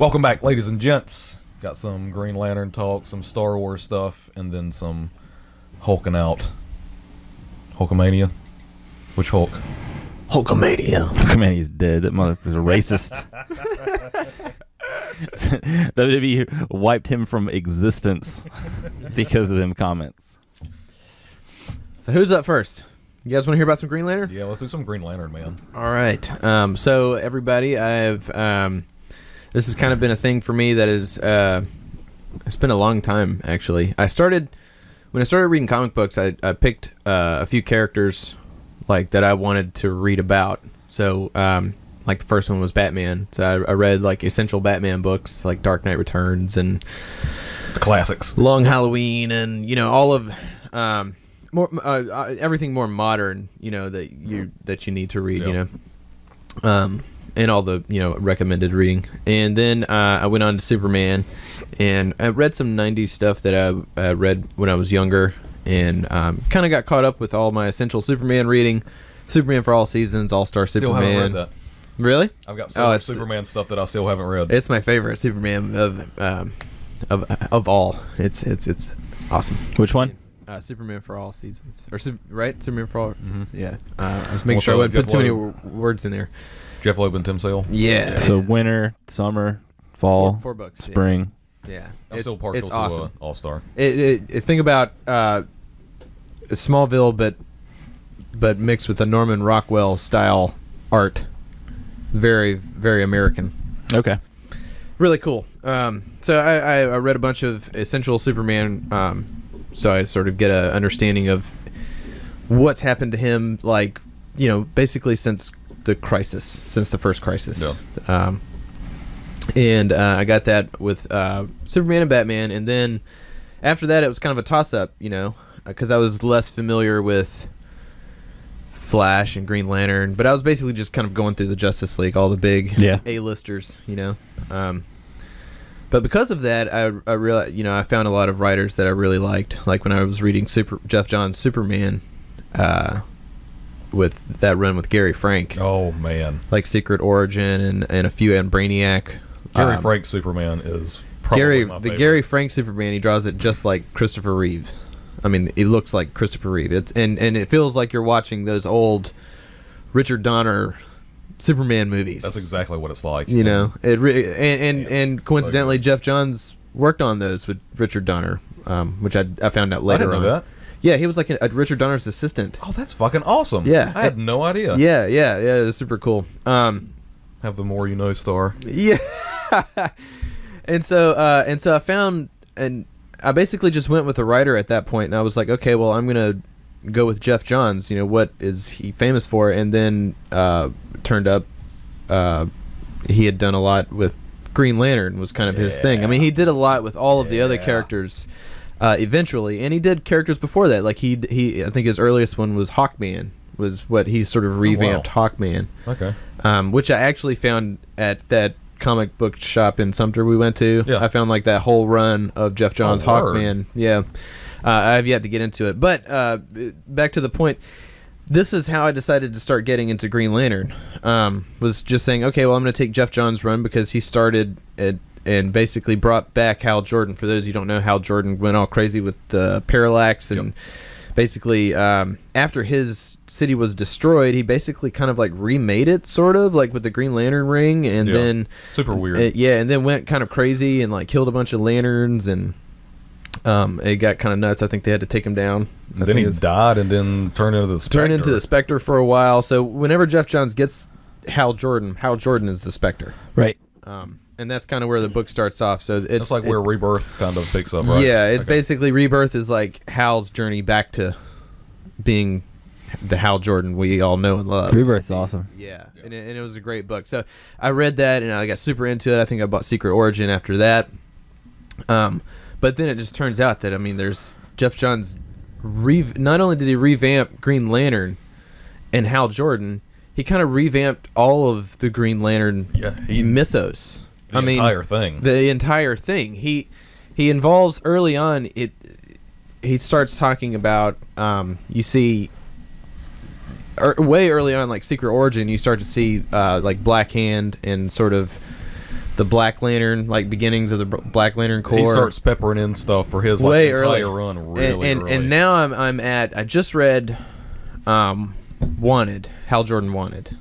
Welcome back, ladies and gents. Got some Green Lantern talk, some Star Wars stuff, and then some Hulking out. Hulkamania? Which Hulk? Hulkamania. Hulkamania's dead. That motherfucker's a racist. WWE wiped him from existence because of them comments. So who's up first? You guys want to hear about some Green Lantern? Yeah, let's do some Green Lantern, man. All right. So everybody, I've this has kind of been a thing for me that is it's been a long time actually. When I started reading comic books, I picked a few characters like that I wanted to read about. So like the first one was Batman. So I read like essential Batman books like Dark Knight Returns and The classics. Long Halloween, and all of more everything more modern, that you need to read, Yep. And all the recommended reading. And then I went on to Superman, and I read some 90s stuff that I read when I was younger, and kind of got caught up with all my essential Superman reading. Superman for All Seasons, All-Star Still Superman. haven't read that. Really? I've got so much Superman stuff that I still haven't read. It's my favorite Superman of all. It's awesome. Which one? Superman for All Seasons, right? Superman for All. Mhm. Yeah. I was making sure I wouldn't put too many words in there. Jeff Loeb and Tim Sale. Yeah. So winter, summer, fall, four books. spring. Yeah. I'm still partial it's to awesome. All-Star. Think about Smallville, but mixed with a Norman Rockwell style art. Very, very American. Okay. Really cool. So I read a bunch of essential Superman. So I sort of get an understanding of what's happened to him, like, basically since the first crisis. Yeah. And I got that with Superman and Batman, and then after that it was kind of a toss-up, because I was less familiar with Flash and Green Lantern, but I was basically just kind of going through the Justice League, all the big A-listers, But because of that, I realized, I found a lot of writers that I really liked. Like when I was reading Geoff Johns' Superman, with that run with Gary Frank. Oh, man. Like Secret Origin and a few, and Brainiac. Gary Frank Superman is probably my favorite. Gary Frank Superman, he draws it just like Christopher Reeve. I mean, it looks like Christopher Reeve. And it feels like you're watching those old Richard Donner Superman movies. That's exactly what it's like. And coincidentally, Geoff Johns worked on those with Richard Donner, which I found out later I didn't know that. Yeah, he was like a Richard Donner's assistant. Oh, that's fucking awesome. Yeah. I had no idea. Yeah, it was super cool. Have the more you know star. Yeah. and so I found, and I basically just went with a writer at that point, and I was like, okay, well, I'm going to go with Geoff Johns. What is he famous for? And then turned up he had done a lot with Green Lantern, was kind of his thing. I mean, he did a lot with all of the other characters eventually, and he did characters before that. Like he I think his earliest one was Hawkman, was what he sort of revamped Hawkman. Okay. Which I actually found at that comic book shop in Sumter we went to. Yeah. I found like that whole run of Geoff Johns' Hawkman. Yeah. I have yet to get into it. But back to the point, this is how I decided to start getting into Green Lantern. Was just saying, okay, well, I'm going to take Geoff Johns' run because he started and basically brought back Hal Jordan. For those who don't know, Hal Jordan went all crazy with the Parallax, and basically after his city was destroyed, he basically kind of like remade it, sort of like with the Green Lantern ring, and then super weird. And then went kind of crazy and like killed a bunch of lanterns, and it got kind of nuts. I think they had to take him down. Then he died and then turned into the Spectre. Turned into the Spectre for a while. So whenever Geoff Johns gets Hal Jordan is the Spectre. Right. And that's kind of where the book starts off. So it's like where Rebirth kind of picks up, right? Yeah, it's basically Rebirth is like Hal's journey back to being the Hal Jordan we all know and love. Rebirth's awesome. Yeah. And it was a great book. So I read that and I got super into it. I think I bought Secret Origin after that. But then it just turns out that, I mean, there's Geoff Johns. Not only did he revamp Green Lantern and Hal Jordan, he kind of revamped all of the Green Lantern mythos. The entire thing. He involves early on. He starts talking about. You see, way early on, like Secret Origin, you start to see like Black Hand and sort of the Black Lantern, like beginnings of the Black Lantern Corps. He starts peppering in stuff for his way entire early run really and early. and now I just read Wanted, Hal Jordan Wanted,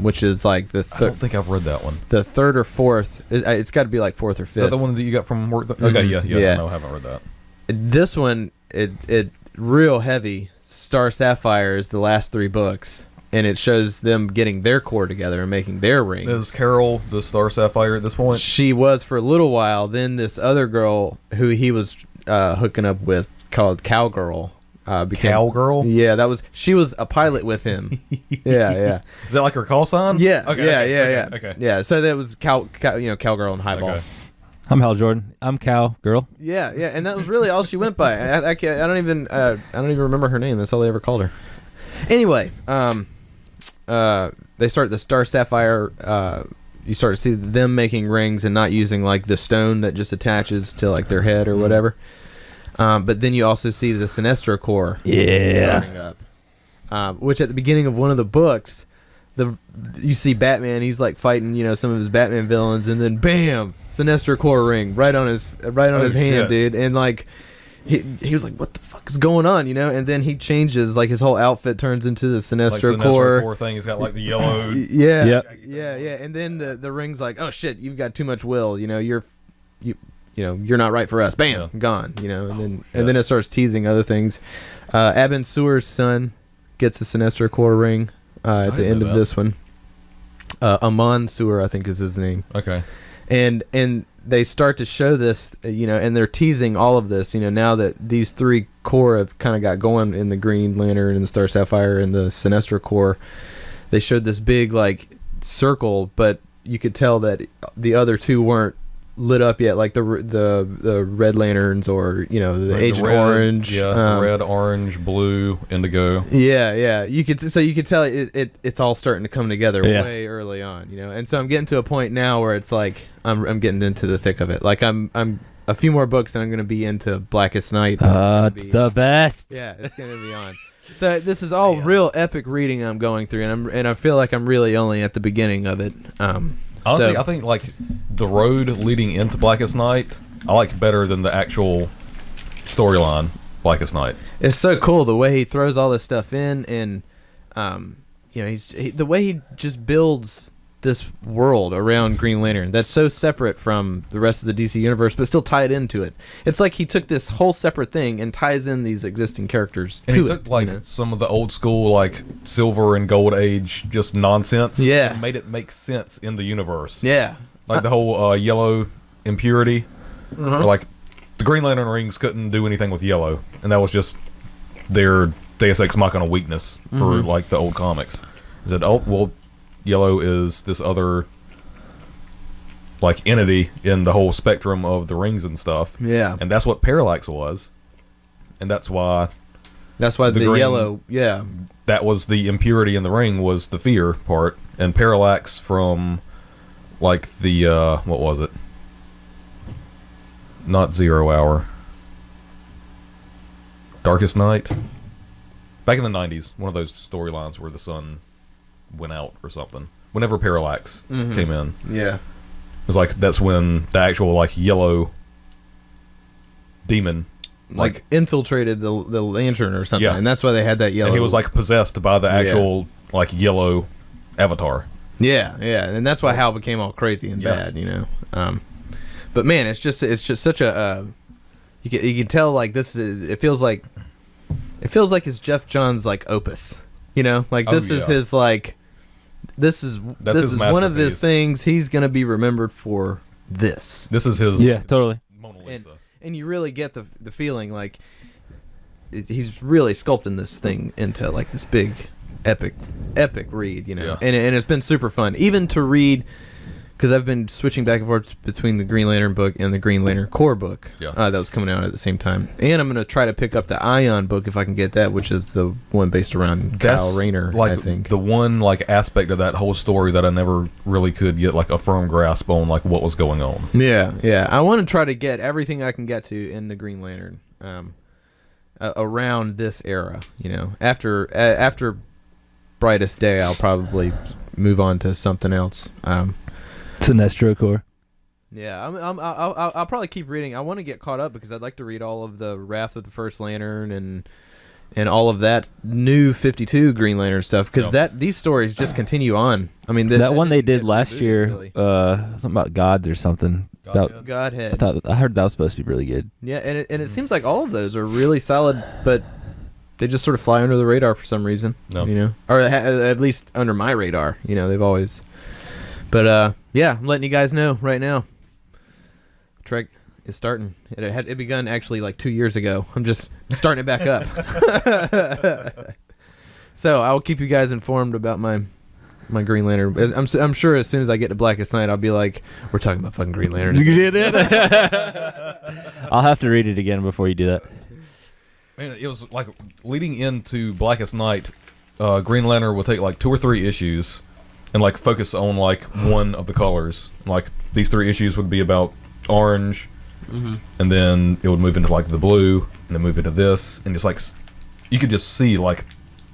which is like the I don't think I've read that one. the third or fourth. It's got to be like fourth or Is fifth. that the one that you got from work? Okay, yeah. No, I haven't read that. This one, it real heavy. Star Sapphire is the last 3 books, and it shows them getting their core together and making their rings. Is Carol the Star Sapphire at this point? She was for a little while. Then this other girl who he was hooking up with, called Cowgirl, became Cowgirl? Yeah, she was a pilot with him. yeah. Is that like her call sign? Yeah. Okay. Yeah. So that was Cowgirl and Highball. Okay. I'm Hal Jordan. I'm Cow Girl. Yeah, and that was really all she went by. I don't even remember her name. That's all they ever called her. Anyway, they start the Star Sapphire. You start to see them making rings and not using like the stone that just attaches to like their head or whatever. But then you also see the Sinestro Corps starting up, which at the beginning of one of the books, you see Batman. He's like fighting, some of his Batman villains, and then bam, Sinestro Corps ring right on his hand, shit. dude. And like he was like, "What the fuck is going on?" And then he changes, like his whole outfit turns into the Sinestro Like Corps. Corps thing. He's got like the yellow. Yeah, Yep. yeah. And then the ring's like, "Oh shit, you've got too much will. You're not right for us." Bam, gone. And then it starts teasing other things. Abin Sewer's son gets a Sinestro Corps ring at the end of this one. Amon Sewer, I think, is his name. Okay. And they start to show this, and they're teasing all of this, now that these 3 Corps have kind of got going in the Green Lantern and the Star Sapphire and the Sinestro Corps. They showed this big like circle, but you could tell that the other 2 weren't lit up yet, like the Red Lanterns or the Agent Orange. Yeah, the red, orange, blue, indigo. Yeah. You could tell it's all starting to come together way early on, And so I'm getting to a point now where it's like I'm getting into the thick of it. Like I'm a few more books and I'm going to be into Blackest Night. It's the best. Yeah, it's going to be on. So this is all real epic reading I'm going through, and I feel like I'm really only at the beginning of it. Honestly, I think like the road leading into Blackest Night, I like better than the actual storyline Blackest Night. It's so cool the way he throws all this stuff in, and the way he just builds this world around Green Lantern that's so separate from the rest of the DC universe, but still tied into it. It's like he took this whole separate thing and ties in these existing characters And to he took some of the old school like Silver and Gold Age just nonsense. Yeah. And made it make sense in the universe. Yeah. Like the whole yellow impurity. Or like the Green Lantern rings couldn't do anything with yellow, and that was just their Deus Ex Machina weakness for like the old comics. He said, "Oh well, yellow is this other like entity in the whole spectrum of the rings and stuff." Yeah. And that's what Parallax was, and that's why the green- yellow. Yeah. that was the impurity in the ring was the fear part, and Parallax from like the what was it? Not 0 Hour. Darkest Night. Back in the 90s, one of those storylines where the sun went out or something. Whenever Parallax came in. Yeah. It was like that's when the actual like yellow demon Like infiltrated the lantern or something, Yeah. and that's why they had that yellow. and he was like possessed by the actual like yellow avatar. yeah, and that's why Hal became all crazy and Yeah. bad, But man, it's just such a you can tell like this is it feels like it's Geoff Johns like opus, like Oh, this is yeah. his like this is his one of his masterpiece. things he's gonna be remembered for this. This is his Yeah, totally. Mona Lisa. And you really get the feeling like he's really sculpting this thing into like this big epic read, Yeah. and it's been super fun even to read, because I've been switching back and forth between the Green Lantern book and the Green Lantern Corps book that was coming out at the same time, and I'm going to try to pick up the Ion book if I can get that, which is the one based around Kyle Rayner, like I think. the one like aspect of that whole story that I never really could get like a firm grasp on like what was going on. Yeah. I want to try to get everything I can get to in the Green Lantern around this era. After Brightest Day, I'll probably move on to something else. Sinestro Corps. Yeah, I'll probably keep reading. I want to get caught up because I'd like to read all of the Wrath of the First Lantern and all of that new 52 Green Lantern stuff because these stories just continue on. I mean, that one they did last year, really. Something about gods or something. Godhead. I heard that was supposed to be really good. Yeah, and it seems like all of those are really solid, but they just sort of fly under the radar for some reason. No. You know, or at least under my radar. You know, they've always. But yeah, I'm letting you guys know right now. Trek is starting. It begun actually like 2 years ago. I'm just starting it back up. So I will keep you guys informed about my Green Lantern. I'm sure as soon as I get to Blackest Night, I'll be like, we're talking about fucking Green Lantern. I'll have to read it again before you do that. Man, it was like leading into Blackest Night. Green Lantern will take like 2 or 3 issues and like focus on like one of the colors. Like these 3 issues would be about orange, and then it would move into like the blue, and then move into this, and just like you could just see like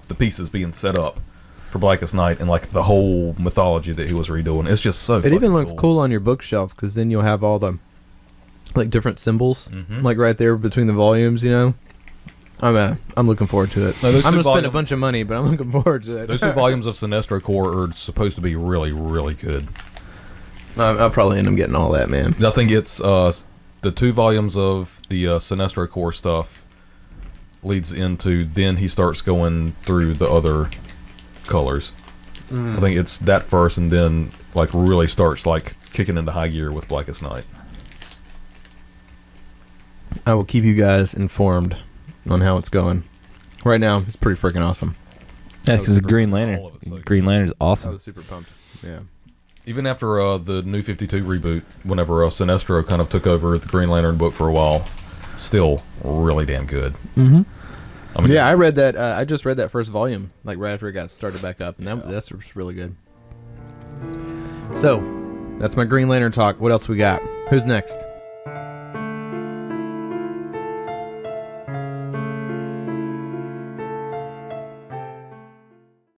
the pieces being set up for Blackest Night and like the whole mythology that he was redoing. It's just so. It even looks cool on your bookshelf because then you'll have all the like different symbols like right there between the volumes. You know, I'm looking forward to it. No, I'm gonna spend a bunch of money, but I'm looking forward to it. Those 2 volumes of Sinestro Corps are supposed to be really, really good. I'll probably end up getting all that, man. I think it's the 2 volumes of the Sinestro Corps stuff leads into, then he starts going through the other colors. I think it's that first, and then like really starts like kicking into high gear with Blackest Night. I will keep you guys informed on how it's going. Right now, it's pretty freaking awesome. Yeah, because Green Lantern. Green Lantern's awesome. I was super pumped. Yeah. Even after the New 52 reboot, whenever Sinestro kind of took over the Green Lantern book for a while, still really damn good. Mm-hmm. I mean, yeah, I read that. I just read that first volume, like right after it got started back up, and that's really good. So, that's my Green Lantern talk. What else we got? Who's next?